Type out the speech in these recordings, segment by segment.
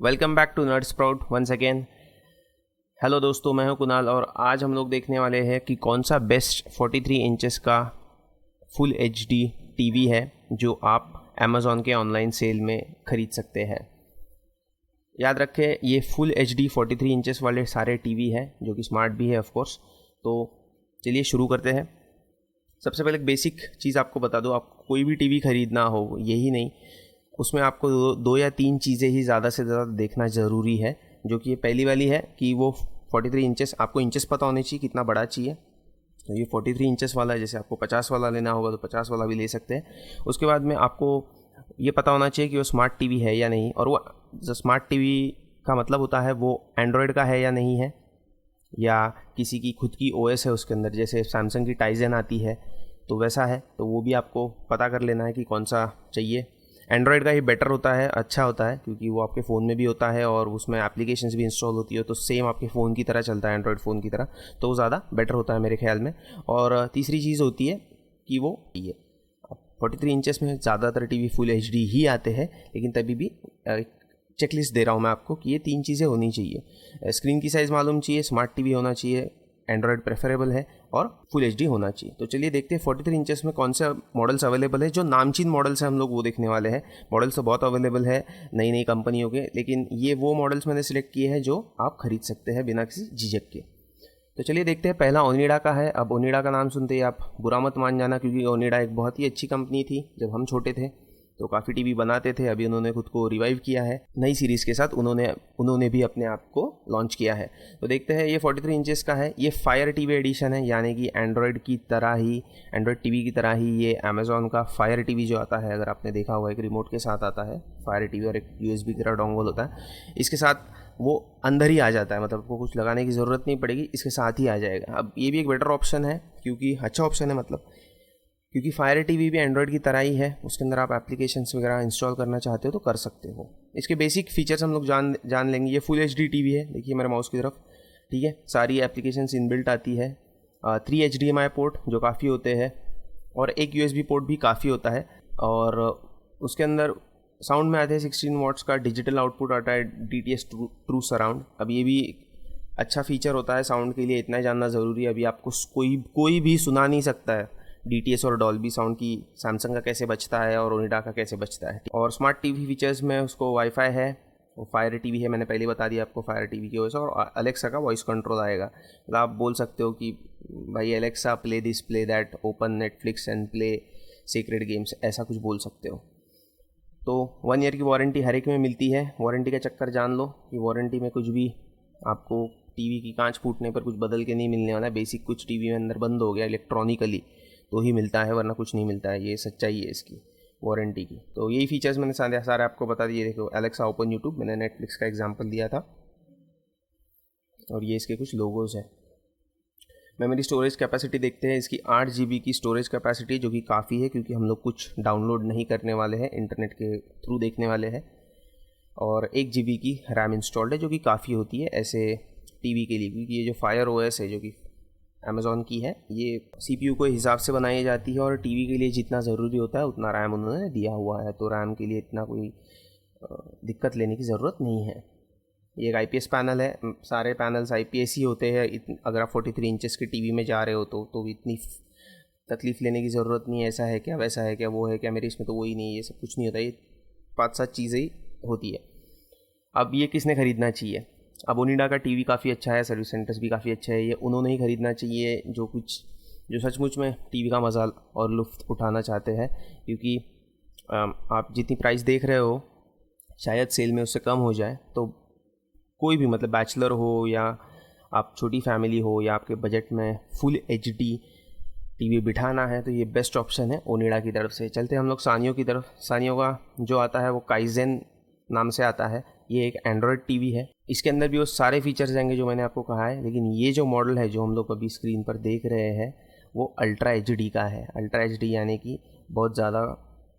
Welcome back to Nerd Sprout once again. Hello दोस्तों, मैं हूं कुणाल और आज हम लोग देखने वाले हैं कि कौन सा बेस्ट 43 इंचेस का फुल एचडी टीवी है जो आप अमेज़ॉन के ऑनलाइन सेल में ख़रीद सकते हैं। याद रखें, ये फुल एचडी 43 इंचेस वाले सारे टीवी हैं जो कि स्मार्ट भी है ऑफ कोर्स। तो चलिए शुरू करते हैं। सबसे पहले एक बेसिक चीज़ आपको बता दूं, आपको कोई भी टीवी ख़रीदना हो, यही नहीं, उसमें आपको दो या तीन चीज़ें ही ज़्यादा से ज़्यादा देखना ज़रूरी है। जो कि ये पहली वाली है कि वो 43 इंचेस, आपको इंचेस पता होने चाहिए कितना बड़ा चाहिए। तो ये 43 इंचेस वाला है, जैसे आपको 50 वाला लेना होगा तो 50 वाला भी ले सकते हैं। उसके बाद में आपको ये पता होना चाहिए कि वो स्मार्ट टीवी है या नहीं, और वो जो स्मार्ट टीवी का मतलब होता है वो एंड्रॉयड का है या नहीं है, या किसी की खुद की ओएस है उसके अंदर, जैसे सैमसंग की टाइजन आती है तो वैसा है। तो वो भी आपको पता कर लेना है कि कौन सा चाहिए। एंड्रॉयड का ही बेटर होता है, अच्छा होता है, क्योंकि वो आपके फ़ोन में भी होता है और उसमें एप्लीकेशंस भी इंस्टॉल होती है, तो सेम आपके फ़ोन की तरह चलता है, एंड्रॉयड फ़ोन की तरह। तो वो ज़्यादा बेटर होता है मेरे ख्याल में। और तीसरी चीज़ होती है कि वो ये 43 इंचेस में ज़्यादातर टीवी फुल एचडी ही आते हैं, लेकिन तभी भी चेकलिस्ट दे रहा हूँ मैं आपको कि ये तीन चीज़ें होनी चाहिए। स्क्रीन की साइज़ मालूम चाहिए, स्मार्ट टीवी होना चाहिए, एंड्रॉयड प्रेफरेबल है और फुल एचडी होना चाहिए। तो चलिए देखते हैं 43 इंचेस में कौन से मॉडल्स अवेलेबल है। जो नामचीन मॉडल्स हैं हम लोग वो देखने वाले हैं। मॉडल्स तो बहुत अवेलेबल है नई नई कंपनियों के, लेकिन ये वो मॉडल्स मैंने सिलेक्ट किए हैं जो आप खरीद सकते हैं बिना किसी झिझक के। तो चलिए देखते हैं। पहला ओनिडा का है। अब ओनिडा का नाम सुनते ही आप बुरा मत मान जाना, क्योंकि ओनिडा एक बहुत ही अच्छी कंपनी थी जब हम छोटे थे, तो काफ़ी टीवी बनाते थे। अभी उन्होंने खुद को रिवाइव किया है नई सीरीज़ के साथ, उन्होंने भी अपने आप को लॉन्च किया है। तो देखते हैं, ये 43 इंचेस का है। ये फायर टीवी एडिशन है, यानी कि एंड्रॉयड की तरह ही, एंड्रॉयड टीवी की तरह ही ये अमेज़ॉन का फायर टीवी जो आता है, अगर आपने देखा हुआ, एक रिमोट के साथ आता है फायर टीवी और एक यूएसबी की तरह डोंगल होता है। इसके साथ वो अंदर ही आ जाता है, मतलब आपको कुछ लगाने की ज़रूरत नहीं पड़ेगी, इसके साथ ही आ जाएगा। अब ये भी एक बेटर ऑप्शन है, क्योंकि अच्छा ऑप्शन है, मतलब क्योंकि फायर टीवी भी एंड्रॉयड की तरह ही है। उसके अंदर आप एप्लीकेशंस वगैरह इंस्टॉल करना चाहते हो तो कर सकते हो। इसके बेसिक फीचर्स हम लोग जान लेंगे। ये फुल एचडी टीवी है, देखिए मेरे माउस की तरफ, ठीक है। सारी एप्लीकेशंस इनबिल्ट आती है। 3 HDMI पोर्ट जो काफ़ी होते हैं, और एक USB पोर्ट भी काफ़ी होता है। और उसके अंदर साउंड में आते हैं 16 वॉट्स का डिजिटल आउटपुट आता है, DTS ट्रू सराउंड। अब ये भी अच्छा फीचर होता है साउंड के लिए, इतना जानना ज़रूरी है। अभी आपको कोई भी सुना नहीं सकता है DTS और डॉल्बी साउंड की सैमसंग का कैसे बचता है और ओनिडा का कैसे बचता है। और स्मार्ट टीवी फीचर्स में उसको वाईफाई है, वो फायर टीवी है, मैंने पहले बता दिया आपको फायर टीवी की वजह से। और अलेक्सा का वॉइस कंट्रोल आएगा, मतलब आप बोल सकते हो कि भाई Alexa play this play that, open Netflix and play secret games, ऐसा कुछ बोल सकते हो। तो 1 ईयर की वारंटी हर एक में मिलती है। वारंटी का चक्कर जान लो कि वारंटी में कुछ भी आपको टीवी की कांच फूटने पर कुछ बदल के नहीं मिलने वाला है। बेसिक कुछ टीवी में अंदर बंद हो गया इलेक्ट्रॉनिकली तो ही मिलता है, वरना कुछ नहीं मिलता है। ये सच्चाई है इसकी वारंटी की। तो यही फीचर्स मैंने सारे आपको बता दिए। देखो, एलेक्सा ओपन यूट्यूब, मैंने नेटफ्लिक्स का एग्जांपल दिया था, और ये इसके कुछ लोगोज हैं। मेमोरी स्टोरेज कैपेसिटी देखते हैं। इसकी 8 GB की स्टोरेज कैपेसिटी, जो कि काफ़ी है, क्योंकि हम लोग कुछ डाउनलोड नहीं करने वाले हैं, इंटरनेट के थ्रू देखने वाले हैं। और 1 GB की रैम इंस्टॉल्ड है, जो कि काफ़ी होती है ऐसे टीवी के लिए, क्योंकि ये जो फायर OS है जो कि अमेज़ॉन की है, ये CPU के हिसाब से बनाई जाती है, और टीवी के लिए जितना ज़रूरी होता है उतना रैम उन्होंने दिया हुआ है। तो रैम के लिए इतना कोई दिक्कत लेने की ज़रूरत नहीं है। ये एक IPS पैनल है, सारे पैनल्स IPS ही होते हैं। अगर आप 43 इंचेस के टीवी में जा रहे हो तो इतनी तकलीफ़ लेने की ज़रूरत नहीं है। ऐसा है क्या, वैसा है क्या, वो है क्या, मेरे इसमें तो वही नहीं है, ये सब कुछ नहीं होता। ये 5-7 चीज़ें ही होती है। अब ये किसने ख़रीदना चाहिए? अब ओनिडा का टीवी काफ़ी अच्छा है, सर्विस सेंटर्स भी काफ़ी अच्छा है, ये उन्होंने ही ख़रीदना चाहिए जो सचमुच में टीवी का मज़ा और लुत्फ़ उठाना चाहते हैं। क्योंकि आप जितनी प्राइस देख रहे हो शायद सेल में उससे कम हो जाए। तो कोई भी, मतलब बैचलर हो या आप छोटी फैमिली हो या आपके बजट में फुल HD टीवी बिठाना है, तो ये बेस्ट ऑप्शन है ओनिडा की तरफ से। चलते हम लोग सानियो की तरफ। सानियो का जो आता है वो काइजेन नाम से आता है। ये एक एंड्रॉयड टीवी है, इसके अंदर भी वो सारे फीचर्स आएंगे जो मैंने आपको कहा है। लेकिन ये जो मॉडल है जो हम लोग अभी स्क्रीन पर देख रहे हैं वो अल्ट्रा HD का है। अल्ट्रा HD यानी कि बहुत ज़्यादा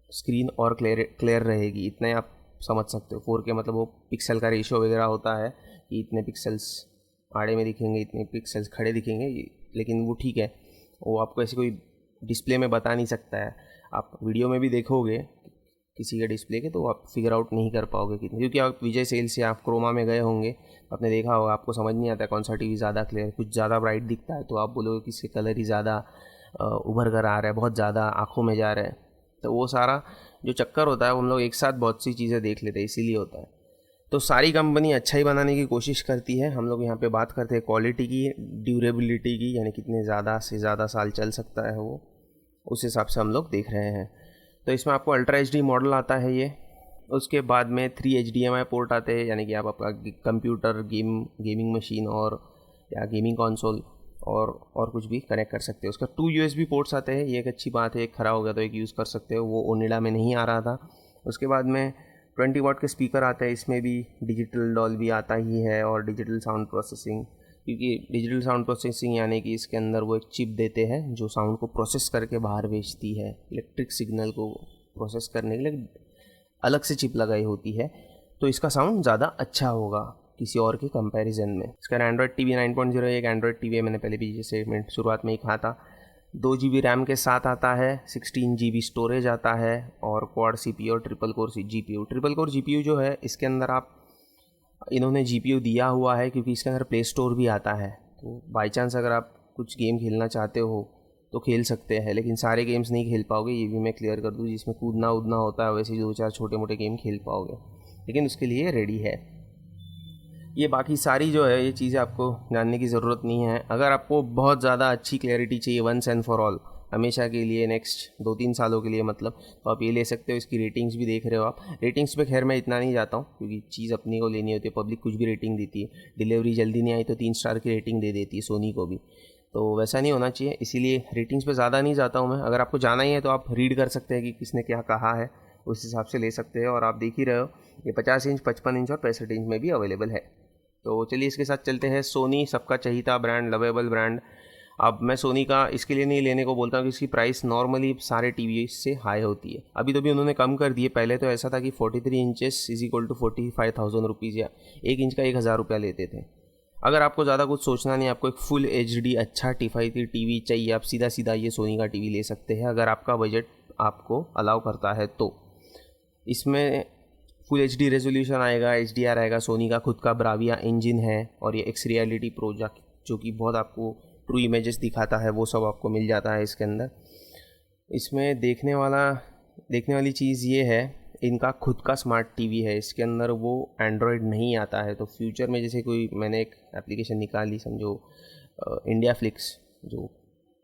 स्क्रीन और क्लियर रहेगी, इतने आप समझ सकते हो। 4K मतलब वो पिक्सल का रेशियो वगैरह होता है कि इतने पिक्सल्स आड़े में दिखेंगे, इतने पिक्सल्स खड़े दिखेंगे, लेकिन वो ठीक है, वो आपको ऐसे कोई डिस्प्ले में बता नहीं सकता है। आप वीडियो में भी देखोगे किसी के डिस्प्ले के, तो आप फिगर आउट नहीं कर पाओगे कितने, क्योंकि आप विजय सेल्स या आप क्रोमा में गए होंगे, आपने देखा होगा, आपको समझ नहीं आता कौन सा टीवी ज़्यादा क्लियर, कुछ ज़्यादा ब्राइट दिखता है तो आप बोलोगे कि इससे कलर ही ज़्यादा उभर कर आ रहा है, बहुत ज़्यादा आँखों में जा रहा है। तो वो सारा जो चक्कर होता है उन लोग एक साथ बहुत सी चीज़ें देख लेते हैं, इसीलिए होता है। तो सारी कंपनी अच्छा ही बनाने की कोशिश करती है। हम लोग यहाँ पे बात करते हैं क्वालिटी की, ड्यूरेबिलिटी की, यानी कितने ज़्यादा से ज़्यादा साल चल सकता है वो, उस हिसाब से हम लोग देख रहे हैं। तो इसमें आपको अल्ट्रा एच डी मॉडल आता है ये। उसके बाद में 3 HDMI पोर्ट आते हैं, यानी कि आप आपका कंप्यूटर, गेमिंग मशीन और या गेमिंग कंसोल और कुछ भी कनेक्ट कर सकते हो। उसका 2 USB पोर्ट्स आते हैं, ये एक अच्छी बात है, एक खराब हो गया तो एक यूज़ कर सकते हो, वो ओनिडा में नहीं आ रहा था। उसके बाद में 20 वाट के स्पीकर आते हैं, इसमें भी डिजिटल डॉल्बी आता ही है और डिजिटल साउंड प्रोसेसिंग, क्योंकि डिजिटल साउंड प्रोसेसिंग यानी कि इसके अंदर वो एक चिप देते हैं जो साउंड को प्रोसेस करके बाहर भेजती है। इलेक्ट्रिक सिग्नल को प्रोसेस करने के लिए अलग से चिप लगाई होती है, तो इसका साउंड ज़्यादा अच्छा होगा किसी और के कंपैरिजन में। इसका एंड्रॉयड टीवी 9.0 एक एंड्रॉयड टीवी है, मैंने पहले भी जैसे शुरुआत में ही कहा था। 2 GB रैम के साथ आता है, 16 GB स्टोरेज आता है और क्वाड CPU और triple core GPU। Triple core GPU जो है इसके अंदर इन्होंने GPU दिया हुआ है क्योंकि इसके अंदर प्ले स्टोर भी आता है, तो बाई चांस अगर आप कुछ गेम खेलना चाहते हो तो खेल सकते हैं, लेकिन सारे गेम्स नहीं खेल पाओगे, ये भी मैं क्लियर कर दूँ। जिसमें कूदना उदना होता है वैसे ही 2-4 छोटे मोटे गेम खेल पाओगे, लेकिन उसके लिए रेडी है ये। बाकी सारी जो है ये चीज़ें आपको जानने की ज़रूरत नहीं है। अगर आपको बहुत ज़्यादा अच्छी क्लैरिटी चाहिए वंस एंड फॉर ऑल, हमेशा के लिए, नेक्स्ट 2-3 सालों के लिए मतलब, तो आप ये ले सकते हो। इसकी रेटिंग्स भी देख रहे हो आप। रेटिंग्स पे खैर मैं इतना नहीं जाता हूँ क्योंकि चीज़ अपनी को लेनी होती है, पब्लिक कुछ भी रेटिंग देती है, डिलीवरी जल्दी नहीं आई तो 3 स्टार की रेटिंग दे देती है सोनी को भी, तो वैसा नहीं होना चाहिए, इसीलिए रेटिंग्स पे ज़्यादा नहीं जाता हूँ मैं। अगर आपको जाना ही है तो आप रीड कर सकते हैं कि किसने क्या कहा है, उस हिसाब से ले सकते हैं। और आप देख ही रहे हो ये 50 इंच, 55 इंच और 65 इंच में भी अवेलेबल है। तो चलिए इसके साथ चलते हैं। सोनी सबका चहीता ब्रांड, लवेबल ब्रांड। अब मैं सोनी का इसके लिए नहीं लेने को बोलता हूँ कि इसकी प्राइस नॉर्मली सारे टीवी से हाई होती है। अभी तो भी उन्होंने कम कर दिए, पहले तो ऐसा था कि 43 inches is equal to 45,000 rupees या 1 इंच का 1,000 रुपया लेते थे। अगर आपको ज़्यादा कुछ सोचना नहीं, आपको एक फुल HD अच्छा टी टीवी चाहिए, आप सीधा सीधा ये सोनी का टीवी ले सकते हैं अगर आपका बजट आपको अलाउ करता है तो। इसमें फुल HD रेजोल्यूशन आएगा, HDR आएगा, सोनी का खुद का ब्राविया इंजन है और ये एक्स रियलिटी प्रो जो कि बहुत आपको ट्रू इमेजेस दिखाता है, वो सब आपको मिल जाता है इसके अंदर। इसमें देखने वाली चीज़ ये है, इनका खुद का स्मार्ट टीवी है, इसके अंदर वो एंड्रॉयड नहीं आता है। तो फ्यूचर में जैसे मैंने एक एप्लीकेशन निकाली, समझो इंडिया फ्लिक्स, जो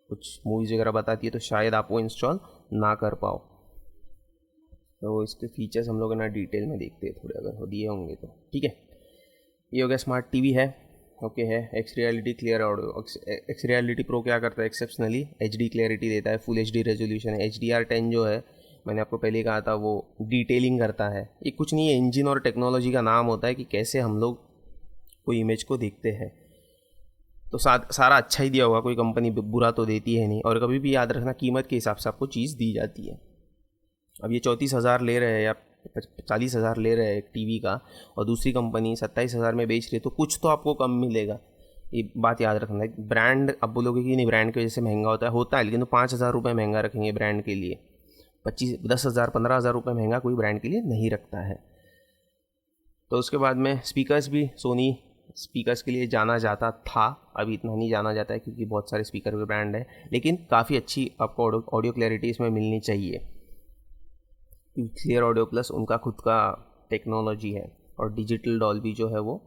कुछ मूवीज़ वगैरह बताती है, तो शायद आप वो इंस्टॉल ना कर पाओ। तो इसके फीचर्स हम लोग ना डिटेल में देखते हैं थोड़े, अगर दिए होंगे तो ठीक है। ये हो गया स्मार्ट टीवी है, ओके है। X reality clear audio, x reality pro क्या करता है, एक्सेप्शनली HD क्लैरिटी देता है, फुल HD रेजोल्यूशन है। HDR10 जो है, मैंने आपको पहले कहा था, वो डिटेलिंग करता है। ये कुछ नहीं है, इंजन और टेक्नोलॉजी का नाम होता है कि कैसे हम लोग कोई इमेज को देखते हैं। तो सारा अच्छा ही दिया होगा, कोई कंपनी बुरा तो देती है नहीं। और कभी भी याद रखना, कीमत के हिसाब से आपको चीज़ दी जाती है। अब ये 34,000 ले रहे हैं या 40,000 ले रहे हैं एक टीवी का, और दूसरी कंपनी 27,000 में बेच रही है, तो कुछ तो आपको कम मिलेगा, ये बात याद रखना। ब्रांड अब बोलोगे कि नहीं ब्रांड की वजह से महंगा होता है, लेकिन तो 5,000 रुपये महंगा रखेंगे ब्रांड के लिए, 10,000 15,000 रुपये महंगा कोई ब्रांड के लिए नहीं रखता है। तो उसके बाद में स्पीकर्स भी, सोनी स्पीकर्स के लिए जाना जाता था, अभी इतना नहीं जाना जाता है क्योंकि बहुत सारे स्पीकर के ब्रांड हैं, लेकिन काफ़ी अच्छी आपको ऑडियो क्लैरिटी इसमें मिलनी चाहिए। क्लियर ऑडियो प्लस उनका खुद का टेक्नोलॉजी है, और डिजिटल डॉल्बी जो है वो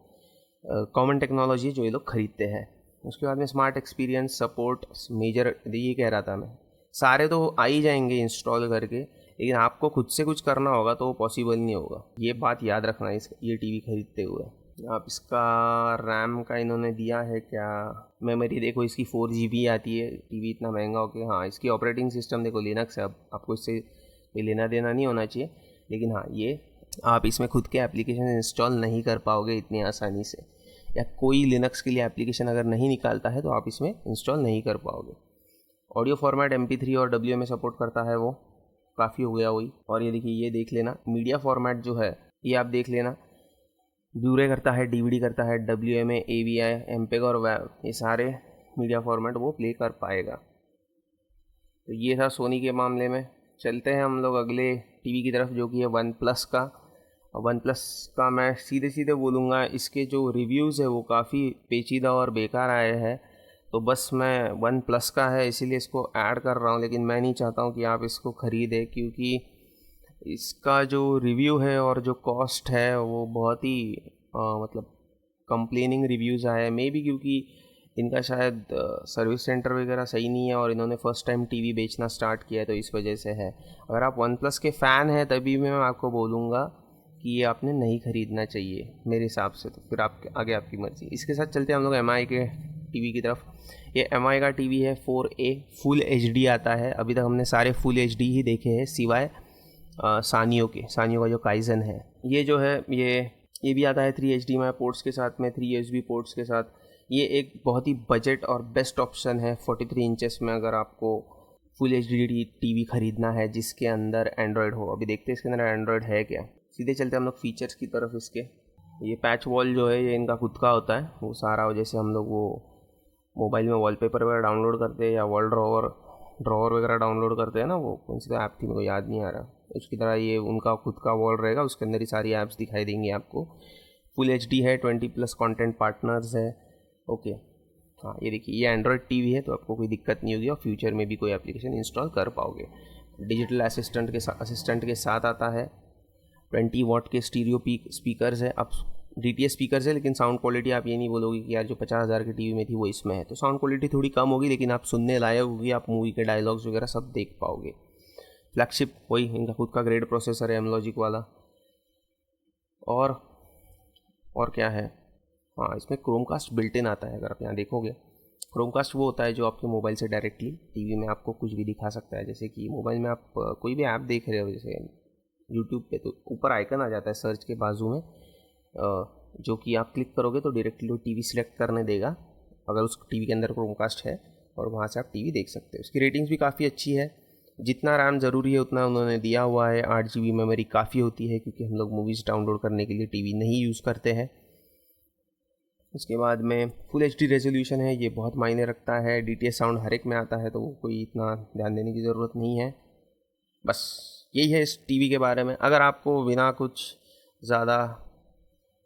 कॉमन टेक्नोलॉजी जो ये लोग खरीदते हैं। उसके बाद में स्मार्ट एक्सपीरियंस सपोर्ट मेजर, ये कह रहा था मैं, सारे तो आ ही जाएंगे इंस्टॉल करके, लेकिन आपको खुद से कुछ करना होगा तो वो पॉसिबल नहीं होगा। ये बात याद रखना ये टीवी खरीदते हुए। आप इसका रैम का इन्होंने दिया है क्या, मेमोरी देखो इसकी 4 GB आती है, टीवी इतना महंगा हो के। हाँ, इसकी ऑपरेटिंग सिस्टम देखो लिनक्स है, अब आपको इससे कोई लेना देना नहीं होना चाहिए, लेकिन हाँ ये आप इसमें खुद के एप्लीकेशन इंस्टॉल नहीं कर पाओगे इतनी आसानी से, या कोई लिनक्स के लिए एप्लीकेशन अगर नहीं निकालता है तो आप इसमें इंस्टॉल नहीं कर पाओगे। ऑडियो फॉर्मेट MP3 और WMA सपोर्ट करता है, वो काफ़ी हो गया वही। और ये देखिए, ये देख लेना, मीडिया फॉर्मेट जो है ये आप देख लेना, ब्लूरे करता है, DVD करता है, WMA, AVI, MPEG और WAV, ये सारे मीडिया फॉर्मेट वो प्ले कर पाएगा। तो ये था सोनी के मामले में। चलते हैं हम लोग अगले टीवी की तरफ, जो कि है वन प्लस का। वन प्लस का मैं सीधे सीधे बोलूँगा, इसके जो रिव्यूज़ है वो काफ़ी पेचीदा और बेकार आए हैं। तो बस मैं वन प्लस का है इसीलिए इसको ऐड कर रहा हूँ, लेकिन मैं नहीं चाहता हूँ कि आप इसको ख़रीदें, क्योंकि इसका जो रिव्यू है और जो कॉस्ट है वो बहुत ही मतलब कंप्लेनिंग रिव्यूज़ आए हैं। मे बी क्योंकि इनका शायद सर्विस सेंटर वगैरह सही नहीं है और इन्होंने फ़र्स्ट टाइम टीवी बेचना स्टार्ट किया है, तो इस वजह से है। अगर आप वन प्लस के फ़ैन हैं तभी मैं आपको बोलूँगा कि ये आपने नहीं ख़रीदना चाहिए मेरे हिसाब से। तो फिर आप आगे आपकी मर्ज़ी। इसके साथ चलते हैं हम लोग एमआई के टीवी की तरफ। ये एमआई का टीवी है 4A, फुल एचडी आता है। अभी तक हमने सारे फुल एचडी ही देखे हैं सिवाय सानियो का जो काइजन है। ये जो है ये भी आता है 3 HDMI पोर्ट्स के साथ में, 3 USB पोर्ट्स के साथ। ये एक बहुत ही बजट और बेस्ट ऑप्शन है 43 इंचेस में, अगर आपको फुल एचडी टीवी ख़रीदना है जिसके अंदर एंड्रॉयड हो। अभी देखते हैं इसके अंदर एंड्रॉयड है क्या। सीधे चलते हैं हम लोग फीचर्स की तरफ इसके। ये पैच वॉल जो है ये इनका खुद का होता है, वो सारा जैसे हम लोग वो मोबाइल में वॉलपेपर वगैरह डाउनलोड करते हैं या वॉल ड्रॉवर वगैरह डाउनलोड करते हैं ना, वो कौन सी तो ऐप थी मेरे को याद नहीं आ रहा, उसकी तरह ये उनका खुद का वॉल रहेगा, उसके अंदर ही सारी ऐप्स दिखाई देंगी आपको। फुल एचडी है, 20+ कंटेंट पार्टनर्स है। ओके, हाँ ये देखिए ये एंड्रॉयड टीवी है, तो आपको कोई दिक्कत नहीं होगी और फ्यूचर में भी कोई एप्लीकेशन इंस्टॉल कर पाओगे। डिजिटल असिस्टेंट के साथ आता है। 20 वाट के स्टीरियो स्पीकर्स है। अब DTS स्पीकर्स है, लेकिन साउंड क्वालिटी आप ये नहीं बोलोगे कि यार जो 50,000 की टीवी में थी वो इसमें है। तो साउंड क्वालिटी थोड़ी कम होगी, लेकिन आप सुनने लायक होगी, आप मूवी के डायलॉग्स वगैरह सब देख पाओगे। फ्लैगशिप वही इनका खुद का ग्रेड प्रोसेसर है एमलॉजिक वाला। और क्या है, हाँ इसमें क्रोमकास्ट बिल्ट इन आता है। अगर आप यहाँ देखोगे, क्रोमकास्ट वो होता है जो आपके मोबाइल से डायरेक्टली टीवी में आपको कुछ भी दिखा सकता है। जैसे कि मोबाइल में आप कोई भी ऐप देख रहे हो, जैसे यूट्यूब पे, तो ऊपर आइकन आ जाता है सर्च के बाजू में, जो कि आप क्लिक करोगे तो डायरेक्टली वो टीवी सिलेक्ट करने देगा अगर उस टीवी के अंदर क्रोमकास्ट है, और वहाँ से आप टीवी देख सकते हो। उसकी रेटिंग्स भी काफ़ी अच्छी है। जितना रैम ज़रूरी है उतना उन्होंने दिया हुआ है। 8 GB मेमोरी काफ़ी होती है, क्योंकि हम लोग मूवीज़ डाउनलोड करने के लिए टीवी नहीं यूज़ करते हैं। उसके बाद में फुल HD रेजोल्यूशन है, ये बहुत मायने रखता है। DTS साउंड हर एक में आता है, तो वो कोई इतना ध्यान देने की ज़रूरत नहीं है। बस यही है इस टीवी के बारे में। अगर आपको बिना कुछ ज़्यादा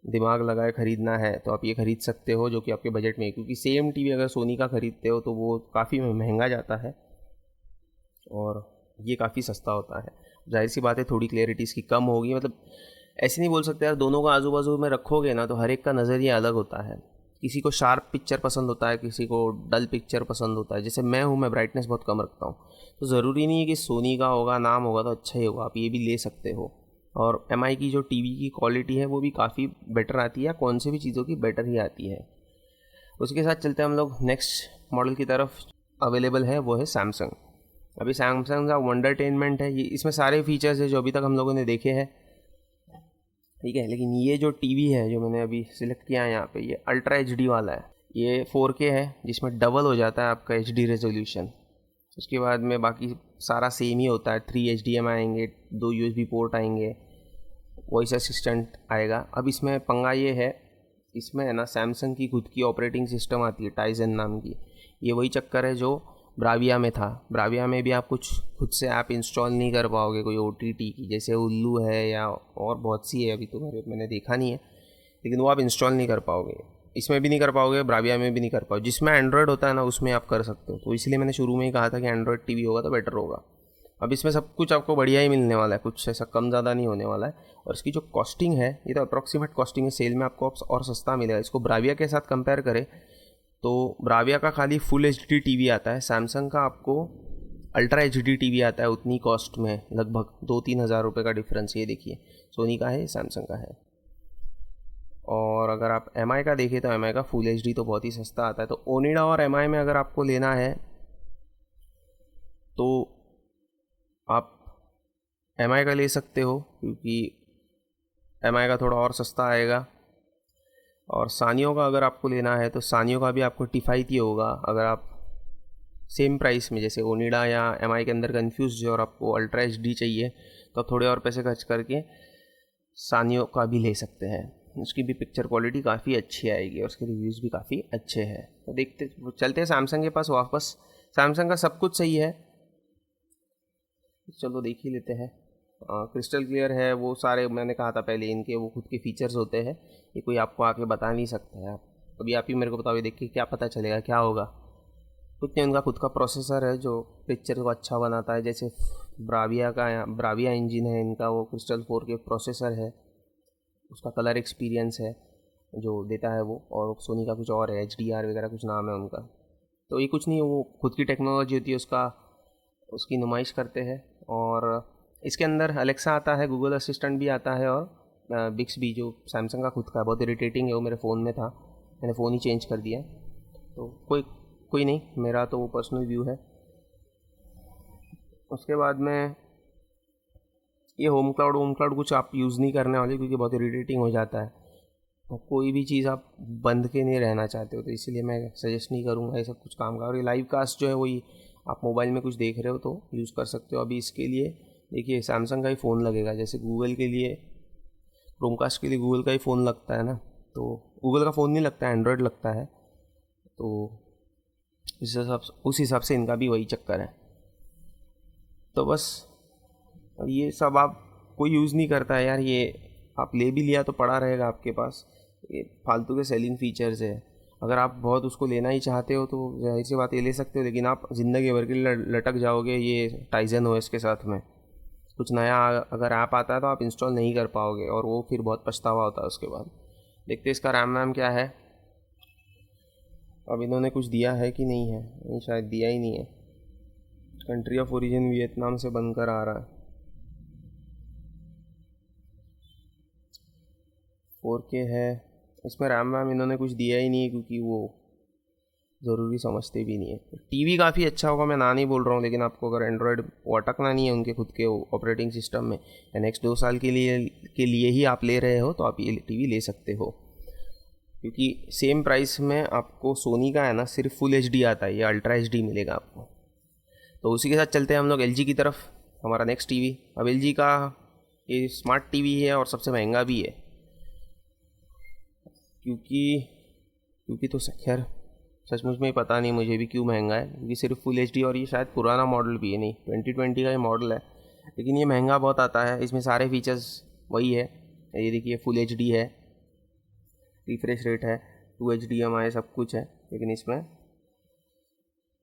दिमाग लगाए ख़रीदना है तो आप ये ख़रीद सकते हो, जो कि आपके बजट में है। क्योंकि सेम टीवी अगर सोनी का ख़रीदते हो तो वो काफ़ी महंगा जाता है और ये काफ़ी सस्ता होता है। जाहिर सी बात है थोड़ी क्लैरिटी इसकी कम होगी। मतलब ऐसे नहीं बोल सकते यार, दोनों को आजू बाजू में रखोगे ना तो हर एक का नज़रिया अलग होता है। किसी को शार्प पिक्चर पसंद होता है, किसी को डल पिक्चर पसंद होता है। जैसे मैं हूँ, मैं ब्राइटनेस बहुत कम रखता हूँ, तो ज़रूरी नहीं है कि सोनी का होगा, नाम होगा तो अच्छा ही होगा, आप ये भी ले सकते हो। और एमआई की जो टीवी की क्वालिटी है वो भी काफ़ी बेटर आती है, कौन से भी चीज़ों की बेटर ही आती है। उसके साथ चलते हैं हम लोग नेक्स्ट मॉडल की तरफ। अवेलेबल है वो है सैमसंग। अभी सैमसंग का वंडरटेनमेंट है, ये इसमें सारे फीचर्स है जो अभी तक हम लोगों ने देखे हैं, ठीक है। लेकिन ये जो टीवी है जो मैंने अभी सिलेक्ट किया है यहाँ पे, ये अल्ट्रा HD वाला है। ये 4K है, जिसमें डबल हो जाता है आपका HD रेजोल्यूशन। उसके बाद में बाकी सारा सेम ही होता है। 3 HDMI आएंगे, 2 USB पोर्ट आएंगे, वॉइस असिस्टेंट आएगा। अब इसमें पंगा ये है, इसमें है ना सैमसंग की खुद की ऑपरेटिंग सिस्टम आती है टाइजन नाम की। ये वही चक्कर है जो ब्राविया में था। ब्राविया में भी आप कुछ खुद से ऐप इंस्टॉल नहीं कर पाओगे, कोई OTT की, जैसे उल्लू है या और बहुत सी है, अभी तो मैंने देखा नहीं है, लेकिन वो आप इंस्टॉल नहीं कर पाओगे। इसमें भी नहीं कर पाओगे, ब्राविया में भी नहीं कर पाओगे। जिसमें एंड्रॉयड होता है ना उसमें आप कर सकते हो। तो इसलिए मैंने शुरू में ही कहा था कि एंड्रॉयड टीवी होगा तो बेटर होगा। अब इसमें सब कुछ आपको बढ़िया ही मिलने वाला है, कुछ ऐसा कम ज़्यादा नहीं होने वाला है। और इसकी जो कॉस्टिंग है, ये तो अप्रॉक्सीमेट कॉस्टिंग है, सेल में आपको और सस्ता मिलेगा। इसको ब्राविया के साथ कंपेयर करें तो ब्राविया का खाली फुल HD टीवी आता है, सैमसंग का आपको अल्ट्रा HD टीवी आता है उतनी कॉस्ट में, लगभग 2-3 हज़ार रुपये का डिफरेंस। ये देखिए, सोनी का है, सैमसंग का है। और अगर आप MI का देखें तो MI का फुल HD तो बहुत ही सस्ता आता है। तो ओनिडा और MI में अगर आपको लेना है तो आप MI का ले सकते हो, क्योंकि MI का थोड़ा और सस्ता आएगा। और सानियो का अगर आपको लेना है तो सानियो का भी आपको किफ़ायती होगा। अगर आप सेम प्राइस में, जैसे ओनिडा या MI के अंदर कन्फ्यूज और आपको अल्ट्रा HD चाहिए, तो आप थोड़े और पैसे खर्च करके सानियो का भी ले सकते हैं। उसकी भी पिक्चर क्वालिटी काफ़ी अच्छी आएगी और उसके रिव्यूज़ भी काफ़ी अच्छे हैं। तो चलते हैं सैमसंग के पास वापस। सैमसंग का सब कुछ सही है, चलो देख ही लेते हैं। क्रिस्टल क्लियर है, वो सारे मैंने कहा था पहले, इनके वो खुद के फीचर्स होते हैं, ये कोई आपको आके बता नहीं सकता है। अभी आप ही मेरे को बताओ, देख के क्या पता चलेगा क्या होगा। कुछ नहीं, उनका खुद का प्रोसेसर है जो पिक्चर को अच्छा बनाता है। जैसे ब्राविया इंजन है इनका, वो क्रिस्टल 4 के प्रोसेसर है, उसका कलर एक्सपीरियंस है जो देता है वो। और सोनी का कुछ और है, HDR वगैरह कुछ नाम है उनका। तो ये कुछ नहीं, वो खुद की टेक्नोलॉजी होती है, उसकी नुमाइश करते हैं। और इसके अंदर अलेक्सा आता है, गूगल असिस्टेंट भी आता है, और बिक्सबी जो सैमसंग का खुद का है, बहुत इरिटेटिंग है वो, मेरे फ़ोन में था, मैंने फ़ोन ही चेंज कर दिया। तो कोई नहीं, मेरा तो वो पर्सनल व्यू है। उसके बाद में ये होम क्लाउड कुछ आप यूज़ नहीं करने वाले, क्योंकि बहुत इरिटेटिंग हो जाता है। तो कोई भी चीज़ आप बंद के नहीं रहना चाहते हो, तो इसीलिए मैं सजेस्ट नहीं करूँगा ये सब कुछ काम का। और ये लाइव कास्ट जो है वही आप मोबाइल में कुछ देख रहे हो तो यूज़ कर सकते हो। अभी इसके लिए देखिए सैमसंग का ही फ़ोन लगेगा, जैसे गूगल के लिए क्रोमकास्ट के लिए गूगल का ही फ़ोन लगता है ना, तो गूगल का फ़ोन नहीं लगता है, एंड्रॉयड लगता है। तो उस हिसाब से इनका भी वही चक्कर है। तो बस ये सब आप कोई यूज़ नहीं करता है यार, ये आप ले भी लिया तो पड़ा रहेगा आपके पास, ये फालतू के सेलिंग फीचर्स है। अगर आप बहुत उसको लेना ही चाहते हो तो जाहिर सी बात ये ले सकते हो, लेकिन आप ज़िंदगी भर के लिए लटक जाओगे ये टाइजन OS के साथ में। कुछ नया अगर ऐप आता है तो आप इंस्टॉल नहीं कर पाओगे, और वो फिर बहुत पछतावा होता है उसके बाद। देखते इसका रैम वैम क्या है। अब इन्होंने कुछ दिया है कि नहीं है, नहीं शायद दिया ही नहीं है। कंट्री ऑफ ओरिजिन वियतनाम से बनकर आ रहा है। 4K है, इसमें रैम वैम इन्होंने कुछ दिया ही नहीं है, क्योंकि वो ज़रूरी समझते भी नहीं है। टीवी काफ़ी अच्छा होगा, मैं ना नहीं बोल रहा हूँ, लेकिन आपको अगर एंड्रॉयड वो अटकना नहीं है उनके खुद के ऑपरेटिंग सिस्टम में, या नेक्स्ट 2 साल के लिए ही आप ले रहे हो, तो आप ये टीवी ले सकते हो। क्योंकि सेम प्राइस में आपको सोनी का है ना सिर्फ फुल HD आता है, ये अल्ट्रा HD मिलेगा आपको। तो उसी के साथ चलते हैं हम लोग LG की तरफ, हमारा नेक्स्ट टीवी। अब LG का ये स्मार्ट टीवी है और सबसे महंगा भी है, क्योंकि तो खैर सचमुच में ही पता नहीं मुझे भी क्यों महंगा है, क्योंकि सिर्फ फुल HD, और ये शायद पुराना मॉडल भी है, नहीं 2020 का ये मॉडल है, लेकिन ये महंगा बहुत आता है। इसमें सारे फीचर्स वही है, ये देखिए फुल HD है, रिफ्रेश रेट है, 2 HDMI सब कुछ है, लेकिन इसमें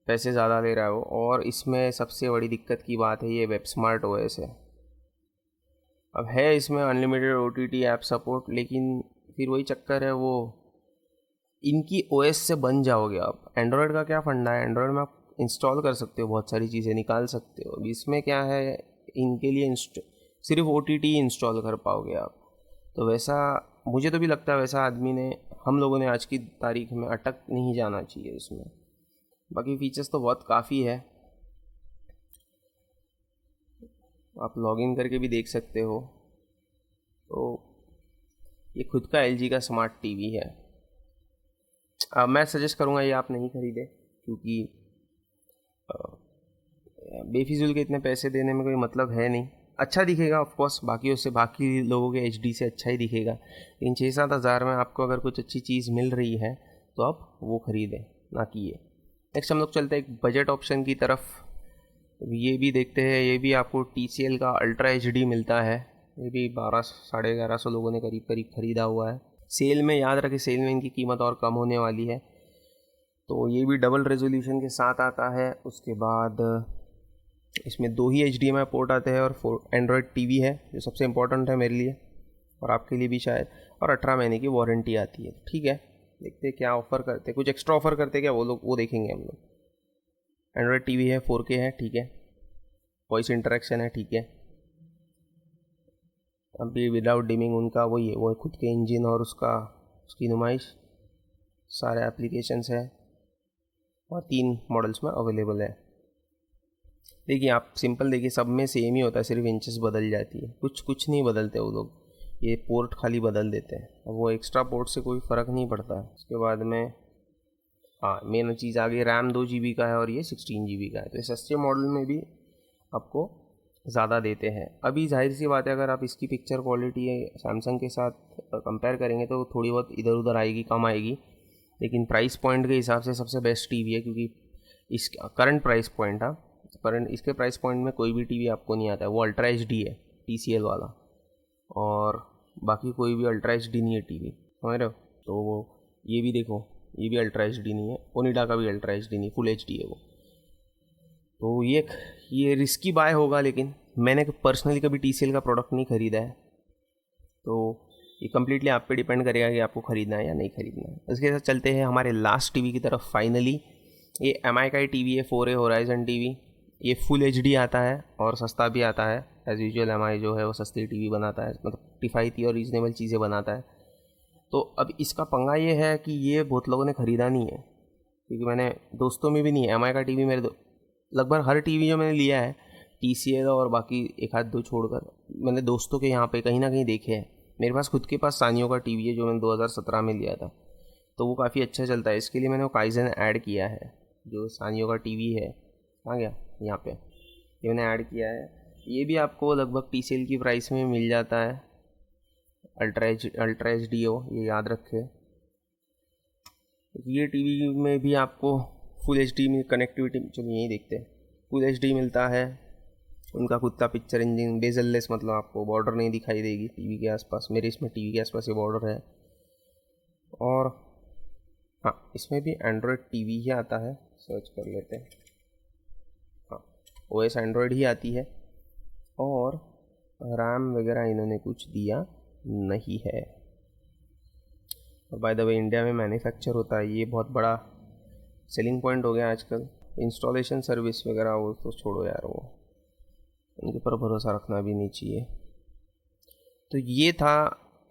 पैसे ज़्यादा ले रहा है वो। और इसमें सबसे बड़ी दिक्कत की बात है, ये वेब स्मार्ट OS है। अब है इसमें अनलिमिटेड OTT ऐप सपोर्ट, लेकिन फिर वही चक्कर है, वो इनकी OS से बन जाओगे आप। एंड्रॉयड का क्या फंडा है, एंड्रॉयड में आप इंस्टॉल कर सकते हो, बहुत सारी चीज़ें निकाल सकते हो। अब इसमें क्या है, इनके लिए सिर्फ OTT इंस्टॉल कर पाओगे आप। तो वैसा मुझे तो भी लगता है, वैसा आदमी ने, हम लोगों ने आज की तारीख में अटक नहीं जाना चाहिए इसमें। बाकी फीचर्स तो बहुत काफ़ी है, आप लॉगिन करके भी देख सकते हो। तो ये खुद का LG का स्मार्ट टीवी है। मैं सजेस्ट करूँगा ये आप नहीं खरीदे, क्योंकि बेफिजूल के इतने पैसे देने में कोई मतलब है नहीं। अच्छा दिखेगा ऑफ कोर्स, बाकी लोगों के HD से अच्छा ही दिखेगा, लेकिन 6-7 हज़ार में आपको अगर कुछ अच्छी चीज़ मिल रही है तो आप वो ख़रीदें, ना कि ये। नेक्स्ट हम लोग चलते हैं एक बजट ऑप्शन की तरफ, ये भी देखते हैं। ये भी आपको TCL का अल्ट्रा HD मिलता है, ये भी 1100-1150 लोगों ने करीब करीब ख़रीदा हुआ है। सेल में, याद रखें सेल में इनकी कीमत और कम होने वाली है। तो ये भी डबल रेजोल्यूशन के साथ आता है। उसके बाद इसमें 2 ही HDMI पोर्ट आते हैं, और एंड्रॉयड टीवी है जो सबसे इम्पोर्टेंट है मेरे लिए और आपके लिए भी शायद, और 18 महीने की वारंटी आती है। ठीक है, देखते हैं क्या ऑफ़र करते, कुछ एक्स्ट्रा ऑफ़र करते क्या वो देखेंगे हम लोग। एंड्रॉयड टीवी है, 4K है, ठीक है, वॉइस इंटरेक्शन है, ठीक है। अभी विदाउट डिमिंग उनका वही है, वो खुद के इंजन और उसकी नुमाइश, सारे एप्लीकेशंस है, और 3 मॉडल्स में अवेलेबल है। देखिए आप सिंपल देखिए, सब में सेम ही होता है, सिर्फ इंचेस बदल जाती है, कुछ नहीं बदलते वो लोग, ये पोर्ट खाली बदल देते हैं। अब वो एक्स्ट्रा पोर्ट से कोई फ़र्क नहीं पड़ता है। उसके बाद में मेन चीज़ आ गई, रैम 2 GB का है और ये 16 GB का है। तो सस्ते मॉडल में भी आपको ज़्यादा देते हैं। अभी जाहिर सी बात है, अगर आप इसकी पिक्चर क्वालिटी सैमसंग के साथ कंपेयर करेंगे तो थोड़ी बहुत इधर उधर आएगी, कम आएगी, लेकिन प्राइस पॉइंट के हिसाब से सबसे बेस्ट टीवी है, क्योंकि इस करंट प्राइस पॉइंट पर इसके प्राइस पॉइंट में कोई भी टीवी आपको नहीं आता है। वो अल्ट्रा एचडी है TCL वाला, और बाकी कोई भी अल्ट्रा एचडी नहीं है टीवी, समझ रहे हो। तो वो ये भी देखो, ये भी अल्ट्रा एचडी नहीं है, ओनिडा का भी अल्ट्रा एचडी नहीं, फुल एचडी है वो। तो ये रिस्की बाय होगा, लेकिन मैंने पर्सनली कभी TCL का प्रोडक्ट नहीं ख़रीदा है, तो ये कम्प्लीटली आप पे डिपेंड करेगा कि आपको ख़रीदना है या नहीं ख़रीदना है। इसके साथ चलते हैं हमारे लास्ट टीवी की तरफ। फाइनली ये MI का ही टीवी है, 4A होराइजन टीवी। ये फुल HD आता है और सस्ता भी आता है। एज़ यूजुअल MI जो है वो सस्ती टीवी बनाता है, मतलब किफ़ायती और रीज़नेबल चीज़ें बनाता है। तो अब इसका पंगा ये है कि ये बहुत लोगों ने ख़रीदा नहीं है, क्योंकि मैंने दोस्तों में भी नहीं है MI का टीवी। मेरे लगभग हर टीवी जो मैंने लिया है TCL और बाकी एक आध दो छोड़कर, मैंने दोस्तों के यहाँ पे कहीं ना कहीं देखे हैं। मेरे पास खुद के पास सानियो का टीवी है जो मैंने 2017 में लिया था, तो वो काफ़ी अच्छा चलता है। इसके लिए मैंने वो काइज़न ऐड किया है। जो सानियो का टीवी है, आ गया यहाँ पे, ये मैंने ऐड किया है। ये भी आपको लगभग TCL की प्राइस में मिल जाता है। अल्ट्रा एच डी हो, ये याद रखे। ये टीवी में भी आपको फुल HD में कनेक्टिविटी, चलिए यही देखते हैं, फुल HD मिलता है। उनका खुद का पिक्चर इंजन, बेजललेस, मतलब आपको बॉर्डर नहीं दिखाई देगी टीवी के आसपास। मेरे इसमें टीवी के आसपास ये बॉर्डर है। और हाँ, इसमें भी एंड्रॉयड टीवी ही आता है, सर्च कर लेते हैं। हाँ, OS एंड्रॉयड ही आती है, और रैम वगैरह इन्होंने कुछ दिया नहीं है। और बाय द वे इंडिया में मैन्युफैक्चर होता है, ये बहुत बड़ा सेलिंग पॉइंट हो गया आजकल। इंस्टॉलेशन सर्विस वगैरह वो तो छोड़ो यार, वो उनके ऊपर भरोसा रखना भी नहीं चाहिए। तो ये था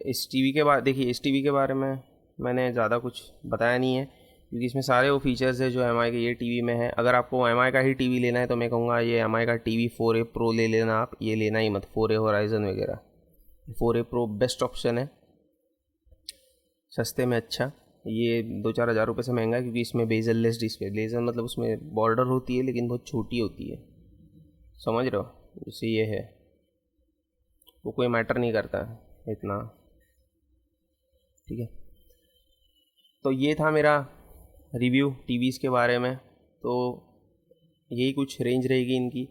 इस टीवी के बारे। देखिए, इस टीवी के बारे में मैंने ज़्यादा कुछ बताया नहीं है, क्योंकि इसमें सारे वो फीचर्स है जो MI के ये टीवी में है। अगर आपको MI का ही टीवी लेना है तो मैं कहूँगा ये MI का टीवी 4A Pro ले लेना आप, ये लेना ही मत 4A होराइजन वगैरह। 4A Pro बेस्ट ऑप्शन है, सस्ते में अच्छा। ये 2-4 हज़ार रुपये से महंगा है, क्योंकि इसमें बेजललेस डिस्प्ले, लेजर मतलब उसमें बॉर्डर होती है लेकिन बहुत छोटी होती है, समझ रहे हो। जैसे ये है, वो कोई मैटर नहीं करता इतना, ठीक है। तो ये था मेरा रिव्यू टीवीज़ के बारे में। तो यही कुछ रेंज रहेगी इनकी।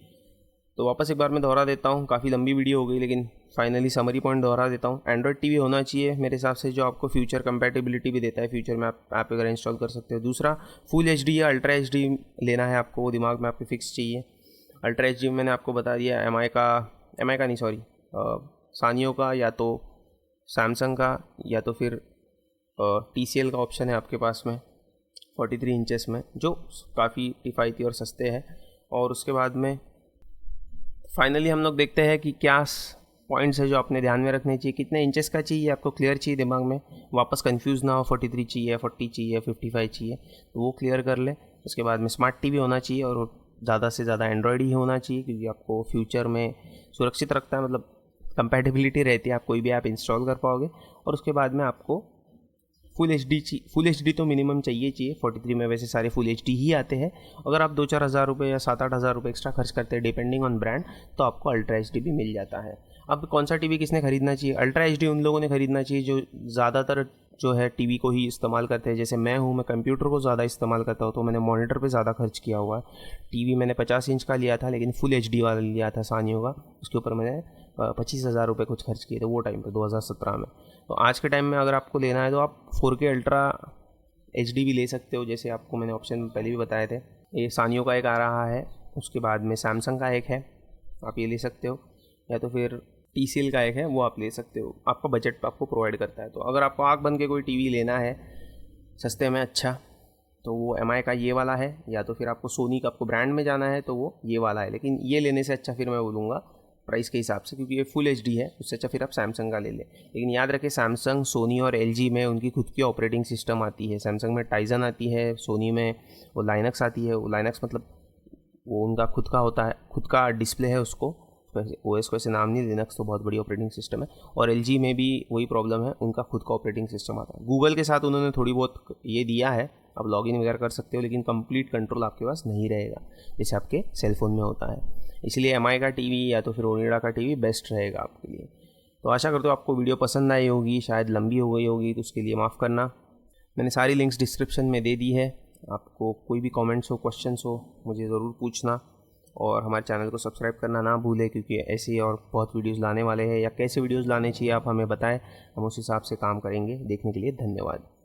तो वापस एक बार मैं दोहरा देता हूँ, काफ़ी लंबी वीडियो हो गई, लेकिन फाइनली समरी पॉइंट दोहरा देता हूँ। एंड्रॉयड टीवी होना चाहिए मेरे हिसाब से, जो आपको फ्यूचर कंपैटिबिलिटी भी देता है, फ्यूचर में आप ऐप वगैरह इंस्टॉल कर सकते हो। दूसरा, फुल HD या अल्ट्रा HD लेना है आपको, वो दिमाग में आपके फिक्स चाहिए। अल्ट्रा HD मैंने आपको बता दिया, MI का नहीं, सॉरी, सानियो का या तो सैमसंग का, या तो फिर TCL का ऑप्शन है आपके पास में 43 इंचेस में, जो काफ़ी किफ़ायती और सस्ते हैं। और उसके बाद में फाइनली हम लोग देखते हैं कि क्या पॉइंट्स है जो आपने ध्यान में रखने चाहिए। कितने इंचेस का चाहिए आपको, क्लियर चाहिए दिमाग में, वापस कंफ्यूज ना हो 43 चाहिए, 40 चाहिए, 55 चाहिए, तो वो क्लियर कर ले। उसके बाद में स्मार्ट टीवी होना चाहिए, और ज़्यादा से ज़्यादा एंड्रॉयड ही होना चाहिए, क्योंकि आपको फ्यूचर में सुरक्षित रखता है, मतलब कंपैटिबिलिटी रहती है, आप कोई भी ऐप इंस्टॉल कर पाओगे। और उसके बाद में आपको फुल HD तो मिनिमम चाहिए। 43 में वैसे सारे फुल HD ही आते हैं। अगर आप 2-4 हज़ार रुपये या 7-8 हज़ार रुपये एक्स्ट्रा खर्च करते हैं डिपेंडिंग ऑन ब्रांड, तो आपको अल्ट्रा HD भी मिल जाता है। अब कौन सा टीवी किसने खरीदना चाहिए? अल्ट्रा HD उन लोगों ने खरीदना चाहिए जो ज़्यादातर जो है टीवी को ही इस्तेमाल करते हैं। जैसे मैं हूँ, मैं कंप्यूटर को ज़्यादा इस्तेमाल करता हूँ, तो मैंने मॉनिटर पे ज़्यादा खर्च किया हुआ है। टीवी मैंने 50 इंच का लिया था, लेकिन फुल HD वाला लिया था सानियो का, उसके ऊपर मैंने 25 हज़ार रुपये कुछ खर्च किए थे वो टाइम पे 2017 में। तो आज के टाइम में अगर आपको लेना है तो आप 4K अल्ट्रा HD भी ले सकते हो, जैसे आपको मैंने ऑप्शन पहले भी बताए थे। ये सानियो का एक आ रहा है, उसके बाद में सैमसंग का एक है, आप ये ले सकते हो, या तो फिर TCL का एक है, वो आप ले सकते हो। आपका बजट आपको प्रोवाइड करता है। तो अगर आपको आँख बन के कोई टीवी लेना है सस्ते में अच्छा, तो वो MI का ये वाला है, या तो फिर आपको सोनी का, आपको ब्रांड में जाना है तो वो ये वाला है। लेकिन ये लेने से अच्छा फिर मैं बोलूँगा प्राइस के हिसाब से, क्योंकि ये फुल HD है, उससे अच्छा फिर आप सैमसंग का ले लें। लेकिन याद रखें, सैमसंग, सोनी और LG में उनकी खुद की ऑपरेटिंग सिस्टम आती है। सैमसंग में टाइजन आती है, सोनी में वो लाइनक्स आती है। वो लाइनक्स मतलब वो उनका खुद का होता है, खुद का डिस्प्ले है, उसको OS को ऐसे नाम नहीं, लिनक्स तो बहुत बड़ी ऑपरेटिंग सिस्टम है। और LG में भी वही प्रॉब्लम है, उनका खुद का ऑपरेटिंग सिस्टम आता है। गूगल के साथ उन्होंने थोड़ी बहुत ये दिया है, आप लॉगिन वगैरह कर सकते हो, लेकिन कंप्लीट कंट्रोल आपके पास नहीं रहेगा जैसे आपके सेलफोन में होता है। इसलिए MI का टीवी या तो फिर ओनिडा का टीवी बेस्ट रहेगा आपके लिए। तो आशा करते हो आपको वीडियो पसंद आई होगी, शायद लंबी हो गई होगी, तो उसके लिए माफ़ करना। मैंने सारी लिंक्स डिस्क्रिप्शन में दे दी है। आपको कोई भी कमेंट्स हो, क्वेश्चंस हो, मुझे ज़रूर पूछना। और हमारे चैनल को सब्सक्राइब करना ना भूलें, क्योंकि ऐसे और बहुत वीडियोज़ लाने वाले हैं, या कैसे वीडियोज़ लाने चाहिए आप हमें बताएं, हम उस हिसाब से काम करेंगे। देखने के लिए धन्यवाद।